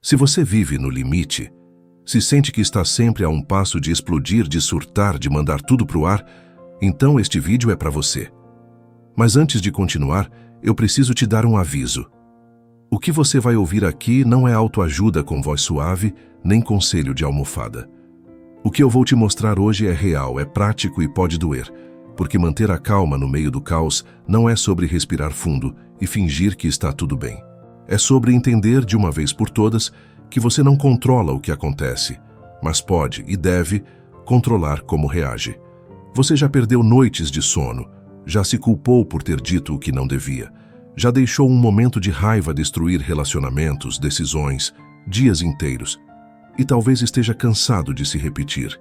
Se você vive no limite, se sente que está sempre a um passo de explodir, de surtar, de mandar tudo pro ar, então este vídeo é para você. Mas antes de continuar, eu preciso te dar um aviso. O que você vai ouvir aqui não é autoajuda com voz suave, nem conselho de almofada. O que eu vou te mostrar hoje é real, é prático e pode doer, porque manter a calma no meio do caos não é sobre respirar fundo e fingir que está tudo bem. É sobre entender de uma vez por todas que você não controla o que acontece, mas pode e deve controlar como reage. Você já perdeu noites de sono, já se culpou por ter dito o que não devia, já deixou um momento de raiva destruir relacionamentos, decisões, dias inteiros, e talvez esteja cansado de se repetir.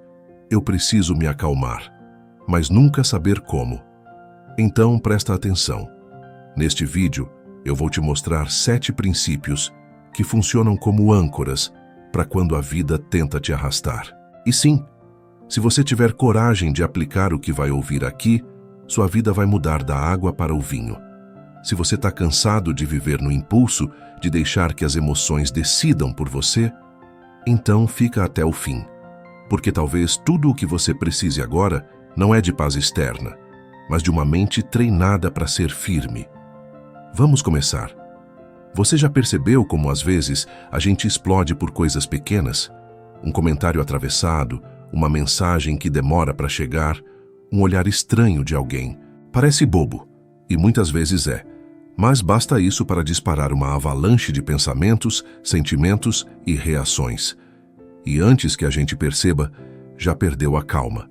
Eu preciso me acalmar, mas nunca saber como. Então presta atenção. Neste vídeo, eu vou te mostrar 7 princípios que funcionam como âncoras para quando a vida tenta te arrastar. E sim, se você tiver coragem de aplicar o que vai ouvir aqui, sua vida vai mudar da água para o vinho. Se você está cansado de viver no impulso, de deixar que as emoções decidam por você, então fica até o fim. Porque talvez tudo o que você precise agora não é de paz externa, mas de uma mente treinada para ser firme. Vamos começar. Você já percebeu como às vezes a gente explode por coisas pequenas? Um comentário atravessado, uma mensagem que demora para chegar, um olhar estranho de alguém. Parece bobo, e muitas vezes é, mas basta isso para disparar uma avalanche de pensamentos, sentimentos e reações. E antes que a gente perceba, já perdeu a calma.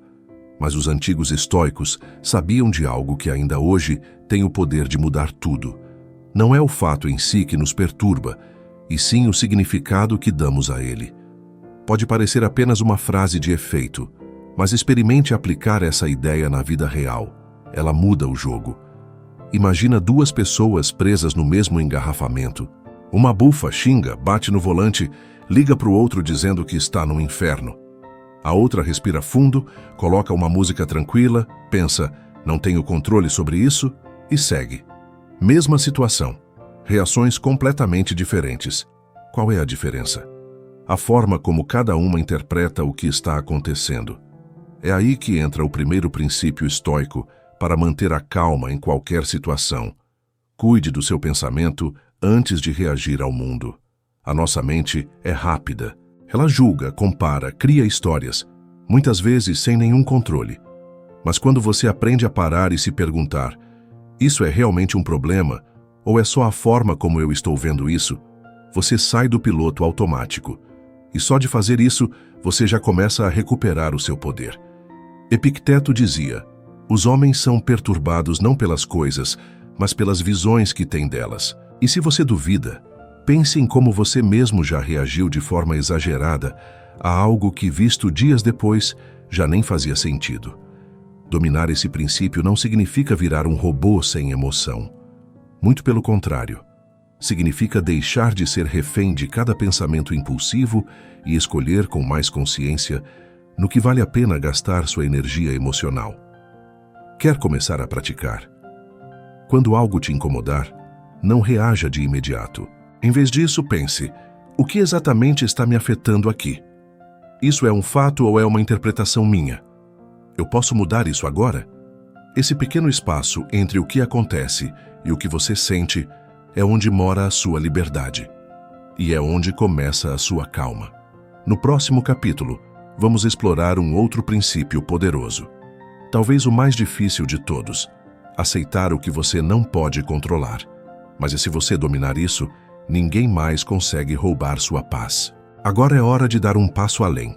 Mas os antigos estoicos sabiam de algo que ainda hoje tem o poder de mudar tudo. Não é o fato em si que nos perturba, e sim o significado que damos a ele. Pode parecer apenas uma frase de efeito, mas experimente aplicar essa ideia na vida real. Ela muda o jogo. Imagina 2 pessoas presas no mesmo engarrafamento. Uma bufa, xinga, bate no volante, liga para o outro dizendo que está no inferno. A outra respira fundo, coloca uma música tranquila, pensa, não tenho controle sobre isso, e segue. Mesma situação, reações completamente diferentes. Qual é a diferença? A forma como cada uma interpreta o que está acontecendo. É aí que entra o primeiro princípio estoico para manter a calma em qualquer situação. Cuide do seu pensamento antes de reagir ao mundo. A nossa mente é rápida. Ela julga, compara, cria histórias, muitas vezes sem nenhum controle. Mas quando você aprende a parar e se perguntar, isso é realmente um problema? Ou é só a forma como eu estou vendo isso? Você sai do piloto automático. E só de fazer isso, você já começa a recuperar o seu poder. Epicteto dizia, os homens são perturbados não pelas coisas, mas pelas visões que têm delas. E se você duvida, pense em como você mesmo já reagiu de forma exagerada a algo que, visto dias depois, já nem fazia sentido. Dominar esse princípio não significa virar um robô sem emoção. Muito pelo contrário. Significa deixar de ser refém de cada pensamento impulsivo e escolher com mais consciência no que vale a pena gastar sua energia emocional. Quer começar a praticar? Quando algo te incomodar, não reaja de imediato. Em vez disso, pense, o que exatamente está me afetando aqui? Isso é um fato ou é uma interpretação minha? Eu posso mudar isso agora? Esse pequeno espaço entre o que acontece e o que você sente é onde mora a sua liberdade. E é onde começa a sua calma. No próximo capítulo, vamos explorar um outro princípio poderoso. Talvez o mais difícil de todos, aceitar o que você não pode controlar. Mas se você dominar isso, ninguém mais consegue roubar sua paz. Agora é hora de dar um passo além.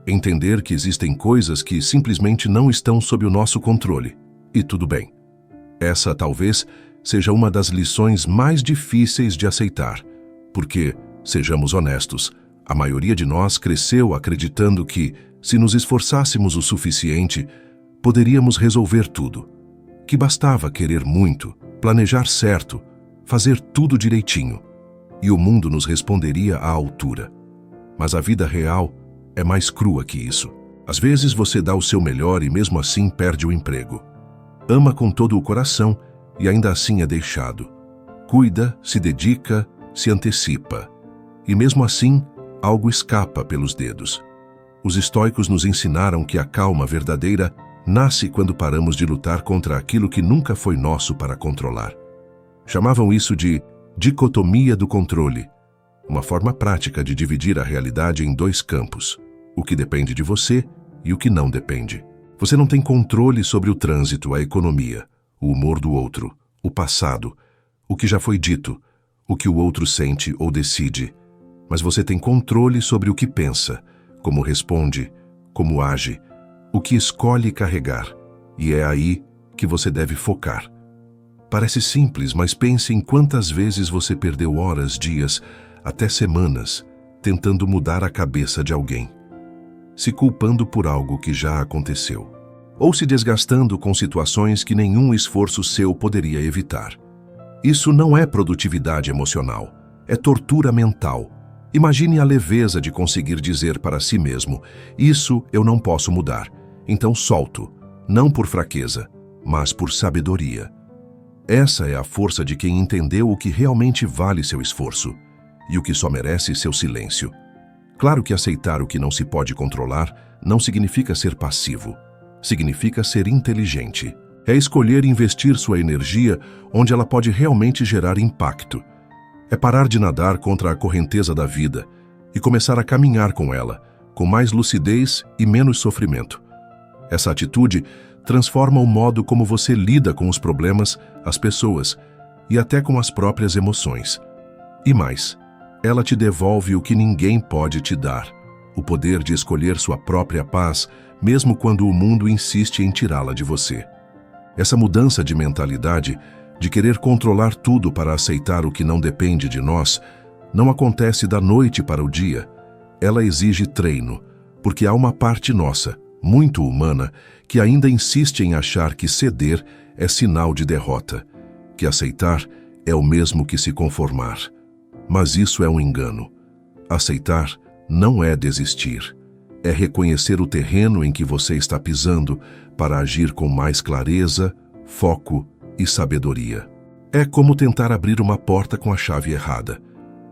Entender que existem coisas que simplesmente não estão sob o nosso controle. E tudo bem. Essa talvez seja uma das lições mais difíceis de aceitar. Porque, sejamos honestos, a maioria de nós cresceu acreditando que, se nos esforçássemos o suficiente, poderíamos resolver tudo. Que bastava querer muito, planejar certo, fazer tudo direitinho. E o mundo nos responderia à altura. Mas a vida real é mais crua que isso. Às vezes você dá o seu melhor e mesmo assim perde o emprego. Ama com todo o coração e ainda assim é deixado. Cuida, se dedica, se antecipa. E mesmo assim, algo escapa pelos dedos. Os estoicos nos ensinaram que a calma verdadeira nasce quando paramos de lutar contra aquilo que nunca foi nosso para controlar. Chamavam isso de dicotomia do controle, uma forma prática de dividir a realidade em dois campos, o que depende de você e o que não depende. Você não tem controle sobre o trânsito, a economia, o humor do outro, o passado, o que já foi dito, o que o outro sente ou decide, mas você tem controle sobre o que pensa, como responde, como age, o que escolhe carregar, e é aí que você deve focar. Parece simples, mas pense em quantas vezes você perdeu horas, dias, até semanas, tentando mudar a cabeça de alguém, se culpando por algo que já aconteceu, ou se desgastando com situações que nenhum esforço seu poderia evitar. Isso não é produtividade emocional, é tortura mental. Imagine a leveza de conseguir dizer para si mesmo: isso eu não posso mudar, então solto, não por fraqueza, mas por sabedoria. Essa é a força de quem entendeu o que realmente vale seu esforço e o que só merece seu silêncio. Claro que aceitar o que não se pode controlar não significa ser passivo, significa ser inteligente. É escolher investir sua energia onde ela pode realmente gerar impacto. É parar de nadar contra a correnteza da vida e começar a caminhar com ela, com mais lucidez e menos sofrimento. Essa atitude transforma o modo como você lida com os problemas, as pessoas e até com as próprias emoções. E mais, ela te devolve o que ninguém pode te dar, o poder de escolher sua própria paz, mesmo quando o mundo insiste em tirá-la de você. Essa mudança de mentalidade, de querer controlar tudo para aceitar o que não depende de nós, não acontece da noite para o dia. Ela exige treino, porque há uma parte nossa, muito humana, que ainda insiste em achar que ceder é sinal de derrota, que aceitar é o mesmo que se conformar. Mas isso é um engano. Aceitar não é desistir. É reconhecer o terreno em que você está pisando para agir com mais clareza, foco e sabedoria. É como tentar abrir uma porta com a chave errada.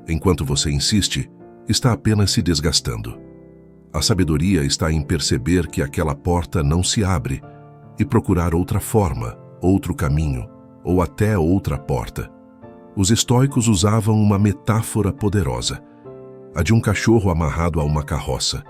Enquanto você insiste, está apenas se desgastando. A sabedoria está em perceber que aquela porta não se abre e procurar outra forma, outro caminho ou até outra porta. Os estoicos usavam uma metáfora poderosa, a de um cachorro amarrado a uma carroça.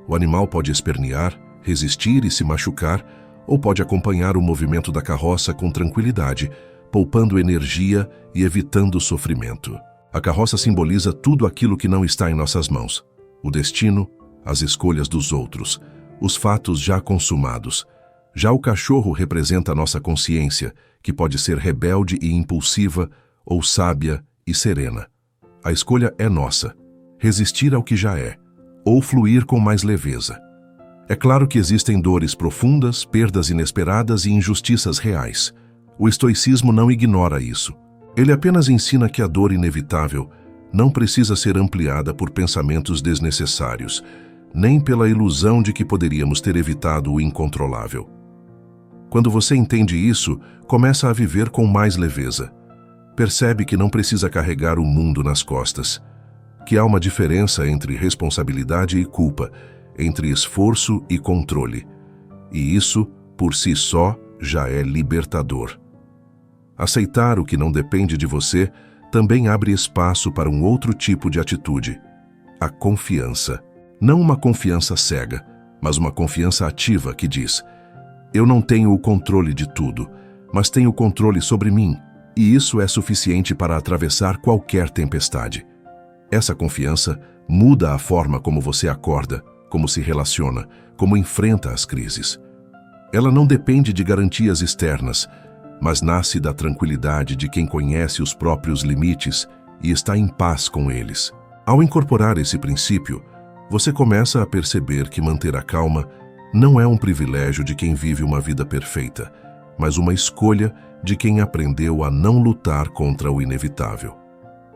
O animal pode espernear, resistir e se machucar, ou pode acompanhar o movimento da carroça com tranquilidade, poupando energia e evitando sofrimento. A carroça simboliza tudo aquilo que não está em nossas mãos: o destino, as escolhas dos outros, os fatos já consumados. Já o cachorro representa a nossa consciência, que pode ser rebelde e impulsiva, ou sábia e serena. A escolha é nossa: resistir ao que já é, ou fluir com mais leveza. É claro que existem dores profundas, perdas inesperadas e injustiças reais. O estoicismo não ignora isso. Ele apenas ensina que a dor inevitável não precisa ser ampliada por pensamentos desnecessários, nem pela ilusão de que poderíamos ter evitado o incontrolável. Quando você entende isso, começa a viver com mais leveza. Percebe que não precisa carregar o mundo nas costas, que há uma diferença entre responsabilidade e culpa, entre esforço e controle. E isso, por si só, já é libertador. Aceitar o que não depende de você também abre espaço para um outro tipo de atitude: a confiança. Não uma confiança cega, mas uma confiança ativa que diz: eu não tenho o controle de tudo, mas tenho controle sobre mim, e isso é suficiente para atravessar qualquer tempestade. Essa confiança muda a forma como você acorda, como se relaciona, como enfrenta as crises. Ela não depende de garantias externas, mas nasce da tranquilidade de quem conhece os próprios limites e está em paz com eles. Ao incorporar esse princípio, você começa a perceber que manter a calma não é um privilégio de quem vive uma vida perfeita, mas uma escolha de quem aprendeu a não lutar contra o inevitável.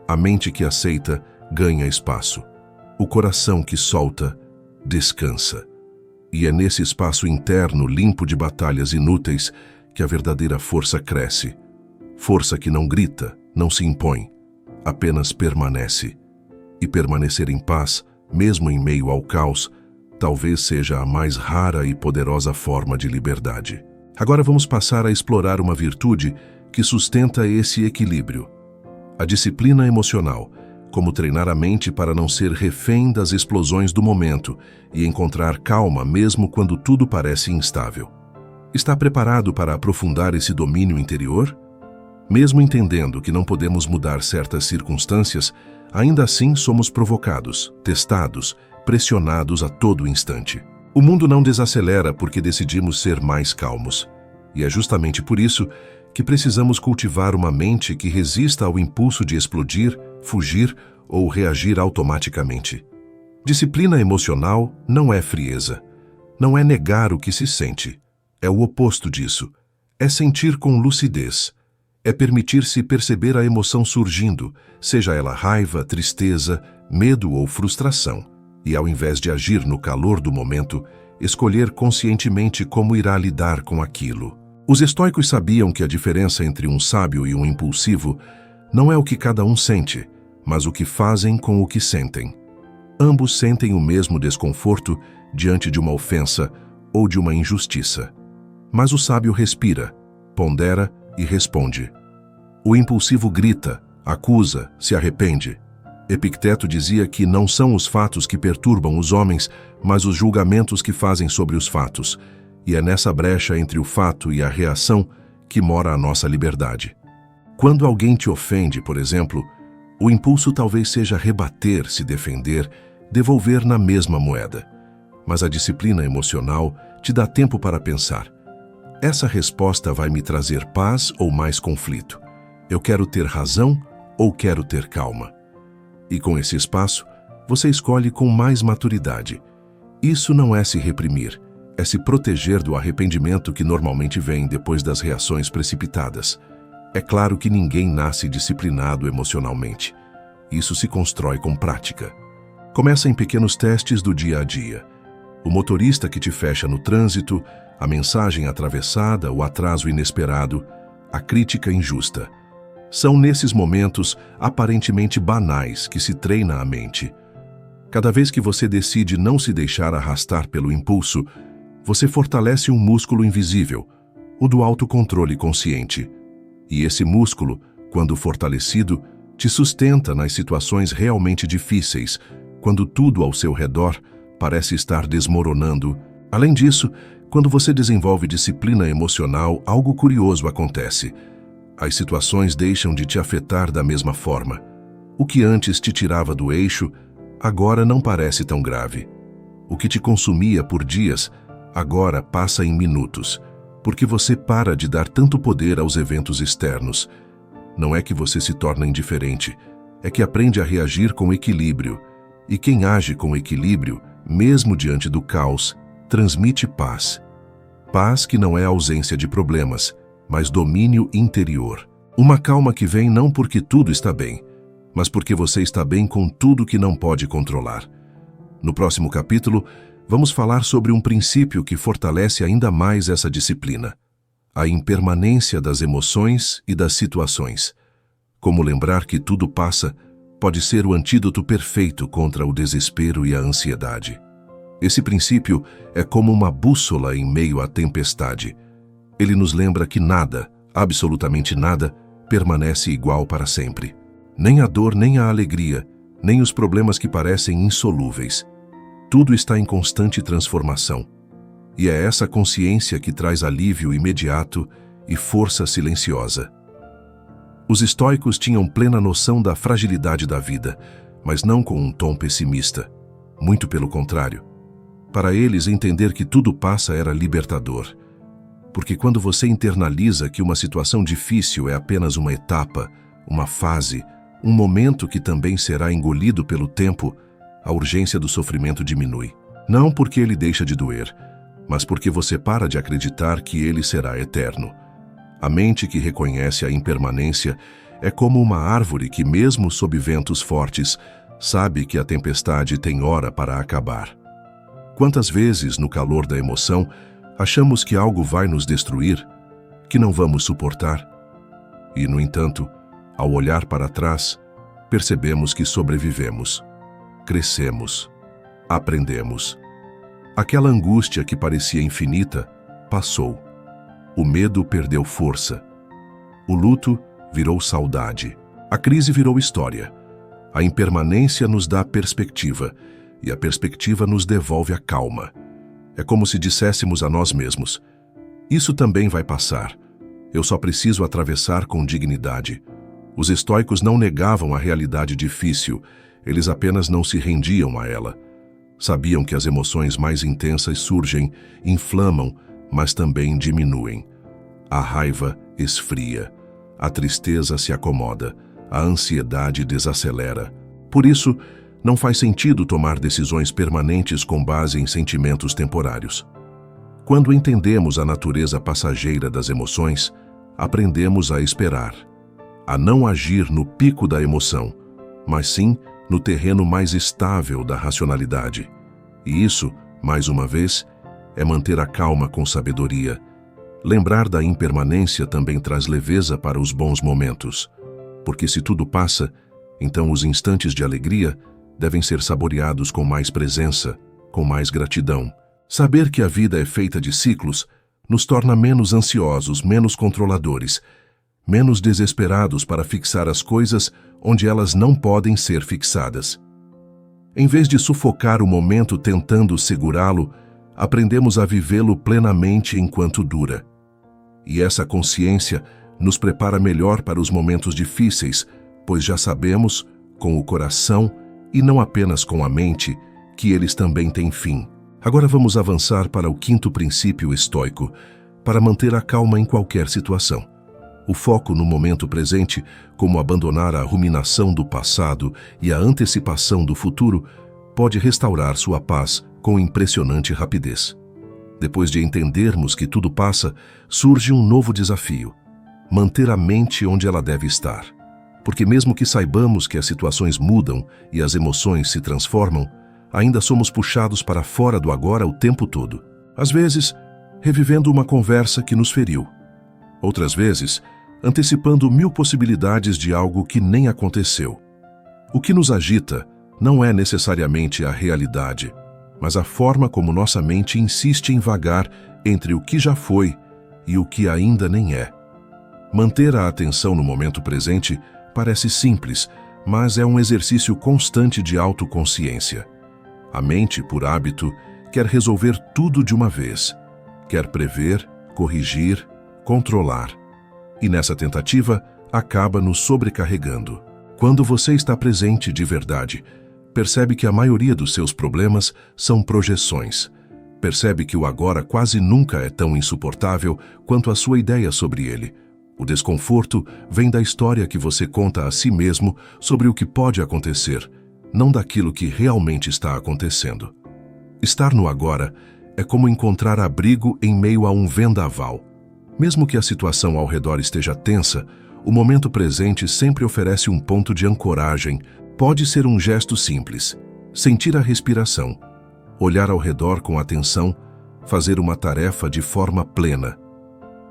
A mente que aceita ganha espaço. O coração que solta descansa. E é nesse espaço interno limpo de batalhas inúteis que a verdadeira força cresce. Força que não grita, não se impõe, apenas permanece. E permanecer em paz, mesmo em meio ao caos, talvez seja a mais rara e poderosa forma de liberdade. Agora vamos passar a explorar uma virtude que sustenta esse equilíbrio: a disciplina emocional, como treinar a mente para não ser refém das explosões do momento e encontrar calma mesmo quando tudo parece instável. Está preparado para aprofundar esse domínio interior? Mesmo entendendo que não podemos mudar certas circunstâncias, ainda assim somos provocados, testados, pressionados a todo instante. O mundo não desacelera porque decidimos ser mais calmos. E é justamente por isso que precisamos cultivar uma mente que resista ao impulso de explodir, fugir ou reagir automaticamente. Disciplina emocional não é frieza. Não é negar o que se sente. É o oposto disso. É sentir com lucidez. É permitir-se perceber a emoção surgindo, seja ela raiva, tristeza, medo ou frustração. E ao invés de agir no calor do momento, escolher conscientemente como irá lidar com aquilo. Os estoicos sabiam que a diferença entre um sábio e um impulsivo não é o que cada um sente, mas o que fazem com o que sentem. Ambos sentem o mesmo desconforto diante de uma ofensa ou de uma injustiça. Mas o sábio respira, pondera e responde. O impulsivo grita, acusa, se arrepende. Epicteto dizia que não são os fatos que perturbam os homens, mas os julgamentos que fazem sobre os fatos. E é nessa brecha entre o fato e a reação que mora a nossa liberdade. Quando alguém te ofende, por exemplo, o impulso talvez seja rebater, se defender, devolver na mesma moeda. Mas a disciplina emocional te dá tempo para pensar. Essa resposta vai me trazer paz ou mais conflito? Eu quero ter razão ou quero ter calma? E com esse espaço, você escolhe com mais maturidade. Isso não é se reprimir, é se proteger do arrependimento que normalmente vem depois das reações precipitadas. É claro que ninguém nasce disciplinado emocionalmente. Isso se constrói com prática. Começa em pequenos testes do dia a dia. O motorista que te fecha no trânsito, a mensagem atravessada, o atraso inesperado, a crítica injusta. São nesses momentos aparentemente banais que se treina a mente. Cada vez que você decide não se deixar arrastar pelo impulso, você fortalece um músculo invisível, o do autocontrole consciente. E esse músculo, quando fortalecido, te sustenta nas situações realmente difíceis, quando tudo ao seu redor parece estar desmoronando. Além disso, quando você desenvolve disciplina emocional, algo curioso acontece. As situações deixam de te afetar da mesma forma. O que antes te tirava do eixo, agora não parece tão grave. O que te consumia por dias, agora passa em minutos, porque você para de dar tanto poder aos eventos externos. Não é que você se torna indiferente, é que aprende a reagir com equilíbrio. E quem age com equilíbrio, mesmo diante do caos, transmite paz. Paz que não é ausência de problemas, mas domínio interior. Uma calma que vem não porque tudo está bem, mas porque você está bem com tudo que não pode controlar. No próximo capítulo, vamos falar sobre um princípio que fortalece ainda mais essa disciplina: a impermanência das emoções e das situações. Como lembrar que tudo passa pode ser o antídoto perfeito contra o desespero e a ansiedade. Esse princípio é como uma bússola em meio à tempestade. Ele nos lembra que nada, absolutamente nada, permanece igual para sempre. Nem a dor, nem a alegria, nem os problemas que parecem insolúveis. Tudo está em constante transformação. E é essa consciência que traz alívio imediato e força silenciosa. Os estoicos tinham plena noção da fragilidade da vida, mas não com um tom pessimista. Muito pelo contrário. Para eles, entender que tudo passa era libertador. Porque quando você internaliza que uma situação difícil é apenas uma etapa, uma fase, um momento que também será engolido pelo tempo, a urgência do sofrimento diminui. Não porque ele deixa de doer, mas porque você para de acreditar que ele será eterno. A mente que reconhece a impermanência é como uma árvore que, mesmo sob ventos fortes, sabe que a tempestade tem hora para acabar. Quantas vezes, no calor da emoção, achamos que algo vai nos destruir, que não vamos suportar? E, no entanto, ao olhar para trás, percebemos que sobrevivemos. crescemos, aprendemos. Aquela angústia que parecia infinita passou. O medo perdeu força. O luto virou saudade. A crise virou história. A impermanência nos dá perspectiva, e a perspectiva nos devolve a calma. É como se disséssemos a nós mesmos: isso também vai passar. Eu só preciso atravessar com dignidade. Os estoicos não negavam a realidade difícil, eles apenas não se rendiam a ela. Sabiam que as emoções mais intensas surgem, inflamam, mas também diminuem. A raiva esfria, a tristeza se acomoda, a ansiedade desacelera. Por isso, não faz sentido tomar decisões permanentes com base em sentimentos temporários. Quando entendemos a natureza passageira das emoções, aprendemos a esperar, a não agir no pico da emoção, mas sim no terreno mais estável da racionalidade. E isso, mais uma vez, é manter a calma com sabedoria. Lembrar da impermanência também traz leveza para os bons momentos, porque se tudo passa, então os instantes de alegria devem ser saboreados com mais presença, com mais gratidão. Saber que a vida é feita de ciclos nos torna menos ansiosos, menos controladores, menos desesperados para fixar as coisas onde elas não podem ser fixadas. Em vez de sufocar o momento tentando segurá-lo, aprendemos a vivê-lo plenamente enquanto dura. E essa consciência nos prepara melhor para os momentos difíceis, pois já sabemos, com o coração e não apenas com a mente, que eles também têm fim. Agora vamos avançar para o quinto princípio estoico, para manter a calma em qualquer situação. O foco no momento presente, como abandonar a ruminação do passado e a antecipação do futuro, pode restaurar sua paz com impressionante rapidez. Depois de entendermos que tudo passa, surge um novo desafio: manter a mente onde ela deve estar. Porque mesmo que saibamos que as situações mudam e as emoções se transformam, ainda somos puxados para fora do agora o tempo todo. Às vezes, revivendo uma conversa que nos feriu. Outras vezes, antecipando 1000 possibilidades de algo que nem aconteceu. O que nos agita não é necessariamente a realidade, mas a forma como nossa mente insiste em vagar entre o que já foi e o que ainda nem é. Manter a atenção no momento presente parece simples, mas é um exercício constante de autoconsciência. A mente, por hábito, quer resolver tudo de uma vez. Quer prever, corrigir, controlar. E nessa tentativa, acaba nos sobrecarregando. Quando você está presente de verdade, percebe que a maioria dos seus problemas são projeções. Percebe que o agora quase nunca é tão insuportável quanto a sua ideia sobre ele. O desconforto vem da história que você conta a si mesmo sobre o que pode acontecer, não daquilo que realmente está acontecendo. Estar no agora é como encontrar abrigo em meio a um vendaval. Mesmo que a situação ao redor esteja tensa, o momento presente sempre oferece um ponto de ancoragem. Pode ser um gesto simples: sentir a respiração, olhar ao redor com atenção, fazer uma tarefa de forma plena.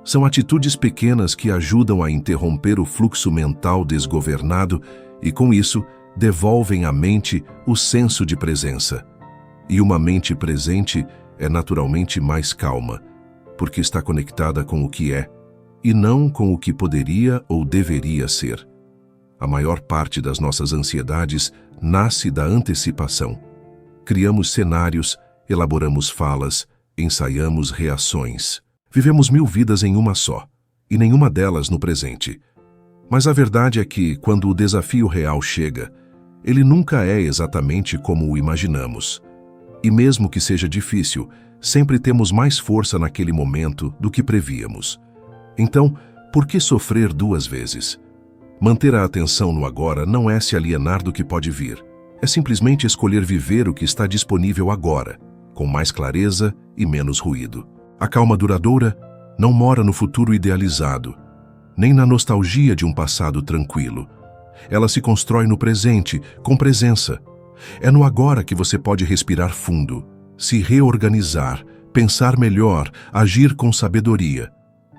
São atitudes pequenas que ajudam a interromper o fluxo mental desgovernado e, com isso, devolvem à mente o senso de presença. E uma mente presente é naturalmente mais calma, porque está conectada com o que é, e não com o que poderia ou deveria ser. A maior parte das nossas ansiedades nasce da antecipação. Criamos cenários, elaboramos falas, ensaiamos reações. Vivemos 1000 vidas em uma só, e nenhuma delas no presente. Mas a verdade é que, quando o desafio real chega, ele nunca é exatamente como o imaginamos. E mesmo que seja difícil, sempre temos mais força naquele momento do que prevíamos. Então, por que sofrer 2 vezes? Manter a atenção no agora não é se alienar do que pode vir. É simplesmente escolher viver o que está disponível agora, com mais clareza e menos ruído. A calma duradoura não mora no futuro idealizado, nem na nostalgia de um passado tranquilo. Ela se constrói no presente, com presença. É no agora que você pode respirar fundo, se reorganizar, pensar melhor, agir com sabedoria.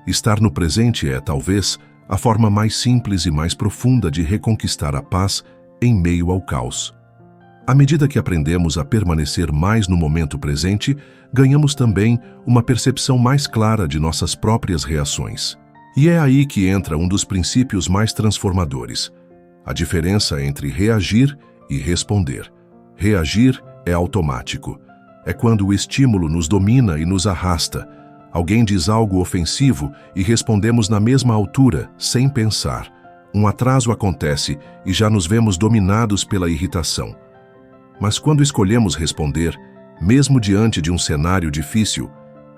Estar no presente é, talvez, a forma mais simples e mais profunda de reconquistar a paz em meio ao caos. À medida que aprendemos a permanecer mais no momento presente, ganhamos também uma percepção mais clara de nossas próprias reações. E é aí que entra um dos princípios mais transformadores: a diferença entre reagir e responder. Reagir é automático. É quando o estímulo nos domina e nos arrasta. Alguém diz algo ofensivo e respondemos na mesma altura, sem pensar. Um atraso acontece e já nos vemos dominados pela irritação. Mas quando escolhemos responder, mesmo diante de um cenário difícil,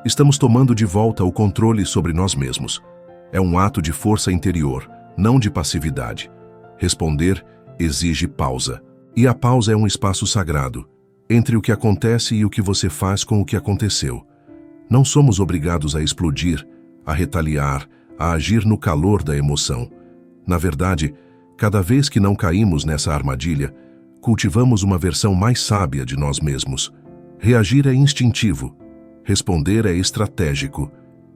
estamos tomando de volta o controle sobre nós mesmos. É um ato de força interior, não de passividade. Responder exige pausa. E a pausa é um espaço sagrado, entre o que acontece e o que você faz com o que aconteceu. Não somos obrigados a explodir, a retaliar, a agir no calor da emoção. Na verdade, cada vez que não caímos nessa armadilha, cultivamos uma versão mais sábia de nós mesmos. Reagir é instintivo, responder é estratégico,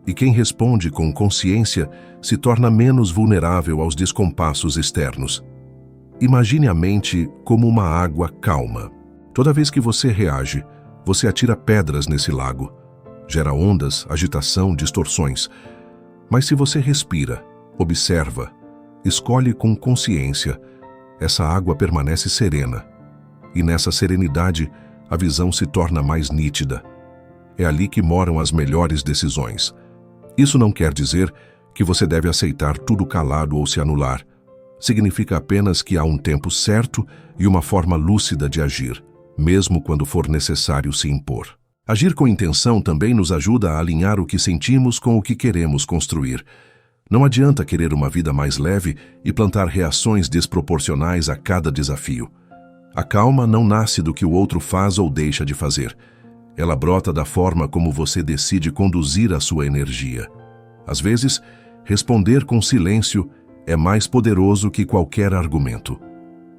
e quem responde com consciência se torna menos vulnerável aos descompassos externos. Imagine a mente como uma água calma. Toda vez que você reage, você atira pedras nesse lago. Gera ondas, agitação, distorções. Mas se você respira, observa, escolhe com consciência, essa água permanece serena. E nessa serenidade, a visão se torna mais nítida. É ali que moram as melhores decisões. Isso não quer dizer que você deve aceitar tudo calado ou se anular. Significa apenas que há um tempo certo e uma forma lúcida de agir, mesmo quando for necessário se impor. Agir com intenção também nos ajuda a alinhar o que sentimos com o que queremos construir. Não adianta querer uma vida mais leve e plantar reações desproporcionais a cada desafio. A calma não nasce do que o outro faz ou deixa de fazer. Ela brota da forma como você decide conduzir a sua energia. Às vezes, responder com silêncio é mais poderoso que qualquer argumento.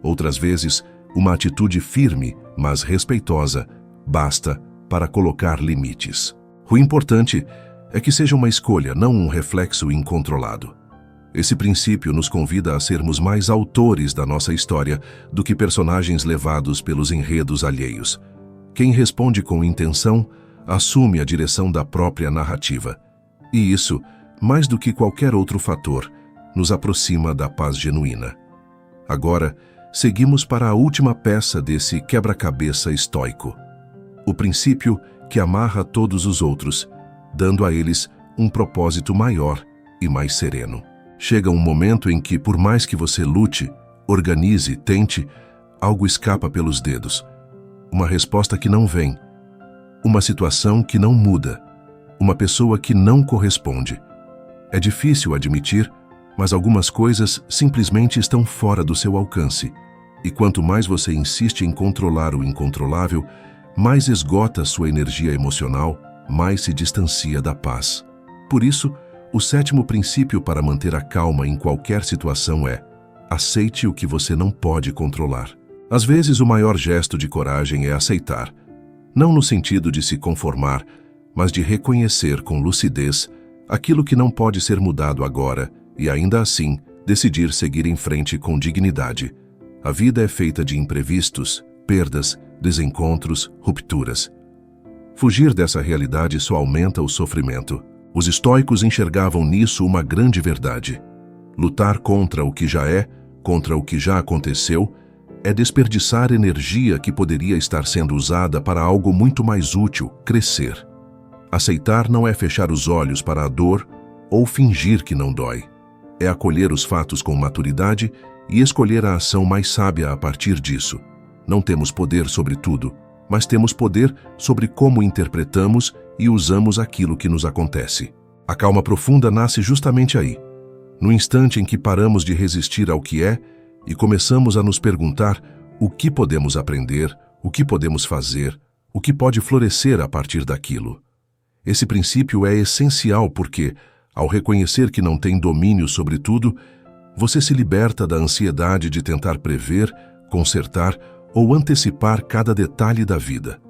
Outras vezes, uma atitude firme, mas respeitosa, basta para colocar limites. O importante é que seja uma escolha, não um reflexo incontrolado. Esse princípio nos convida a sermos mais autores da nossa história do que personagens levados pelos enredos alheios. Quem responde com intenção assume a direção da própria narrativa. E isso, mais do que qualquer outro fator, nos aproxima da paz genuína. Agora, seguimos para a última peça desse quebra-cabeça estoico. O princípio que amarra todos os outros, dando a eles um propósito maior e mais sereno. Chega um momento em que, por mais que você lute, organize, tente, algo escapa pelos dedos. Uma resposta que não vem. Uma situação que não muda. Uma pessoa que não corresponde. É difícil admitir, mas algumas coisas simplesmente estão fora do seu alcance. E quanto mais você insiste em controlar o incontrolável, mais esgota sua energia emocional, mais se distancia da paz. Por isso, o sétimo princípio para manter a calma em qualquer situação é: aceite o que você não pode controlar. Às vezes, o maior gesto de coragem é aceitar, não no sentido de se conformar, mas de reconhecer com lucidez aquilo que não pode ser mudado agora e, ainda assim, decidir seguir em frente com dignidade. A vida é feita de imprevistos, perdas, desencontros, rupturas. Fugir dessa realidade só aumenta o sofrimento. Os estoicos enxergavam nisso uma grande verdade. Lutar contra o que já é, contra o que já aconteceu, é desperdiçar energia que poderia estar sendo usada para algo muito mais útil, crescer. Aceitar não é fechar os olhos para a dor ou fingir que não dói. É acolher os fatos com maturidade e escolher a ação mais sábia a partir disso. Não temos poder sobre tudo, mas temos poder sobre como interpretamos e usamos aquilo que nos acontece. A calma profunda nasce justamente aí, no instante em que paramos de resistir ao que é e começamos a nos perguntar o que podemos aprender, o que podemos fazer, o que pode florescer a partir daquilo. Esse princípio é essencial porque, ao reconhecer que não tem domínio sobre tudo, você se liberta da ansiedade de tentar prever, consertar ou antecipar cada detalhe da vida.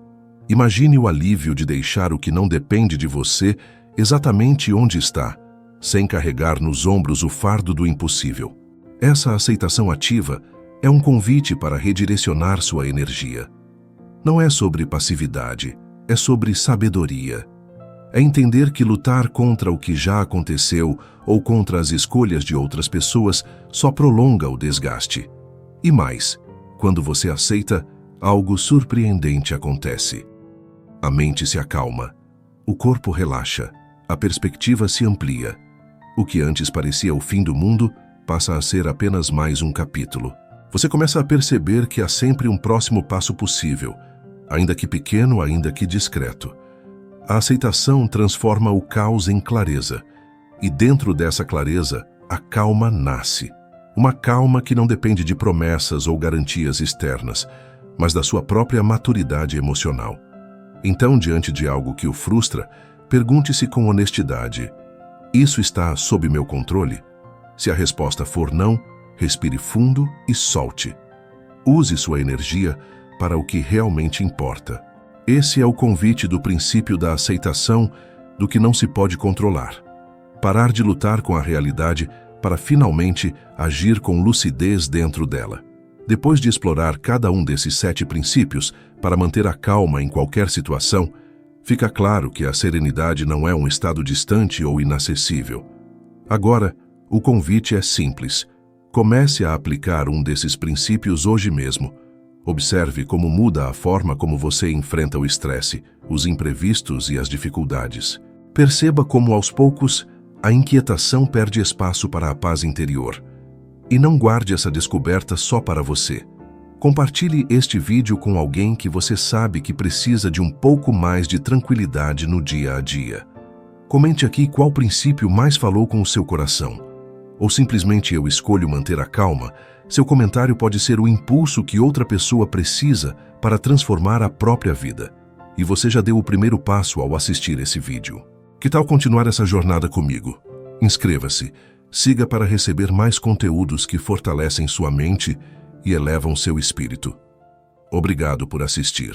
Imagine o alívio de deixar o que não depende de você exatamente onde está, sem carregar nos ombros o fardo do impossível. Essa aceitação ativa é um convite para redirecionar sua energia. Não é sobre passividade, é sobre sabedoria. É entender que lutar contra o que já aconteceu ou contra as escolhas de outras pessoas só prolonga o desgaste. E mais, quando você aceita, algo surpreendente acontece. A mente se acalma, o corpo relaxa, a perspectiva se amplia. O que antes parecia o fim do mundo passa a ser apenas mais um capítulo. Você começa a perceber que há sempre um próximo passo possível, ainda que pequeno, ainda que discreto. A aceitação transforma o caos em clareza, e dentro dessa clareza, a calma nasce. Uma calma que não depende de promessas ou garantias externas, mas da sua própria maturidade emocional. Então, diante de algo que o frustra, pergunte-se com honestidade: isso está sob meu controle? Se a resposta for não, respire fundo e solte. Use sua energia para o que realmente importa. Esse é o convite do princípio da aceitação do que não se pode controlar. Parar de lutar com a realidade para finalmente agir com lucidez dentro dela. Depois de explorar cada um desses 7 princípios para manter a calma em qualquer situação, fica claro que a serenidade não é um estado distante ou inacessível. Agora, o convite é simples. Comece a aplicar um desses princípios hoje mesmo. Observe como muda a forma como você enfrenta o estresse, os imprevistos e as dificuldades. Perceba como, aos poucos, a inquietação perde espaço para a paz interior. E não guarde essa descoberta só para você. Compartilhe este vídeo com alguém que você sabe que precisa de um pouco mais de tranquilidade no dia a dia. Comente aqui qual princípio mais falou com o seu coração. Ou simplesmente eu escolho manter a calma. Seu comentário pode ser o impulso que outra pessoa precisa para transformar a própria vida. E você já deu o primeiro passo ao assistir esse vídeo. Que tal continuar essa jornada comigo? Inscreva-se, siga para receber mais conteúdos que fortalecem sua mente e elevam seu espírito. Obrigado por assistir.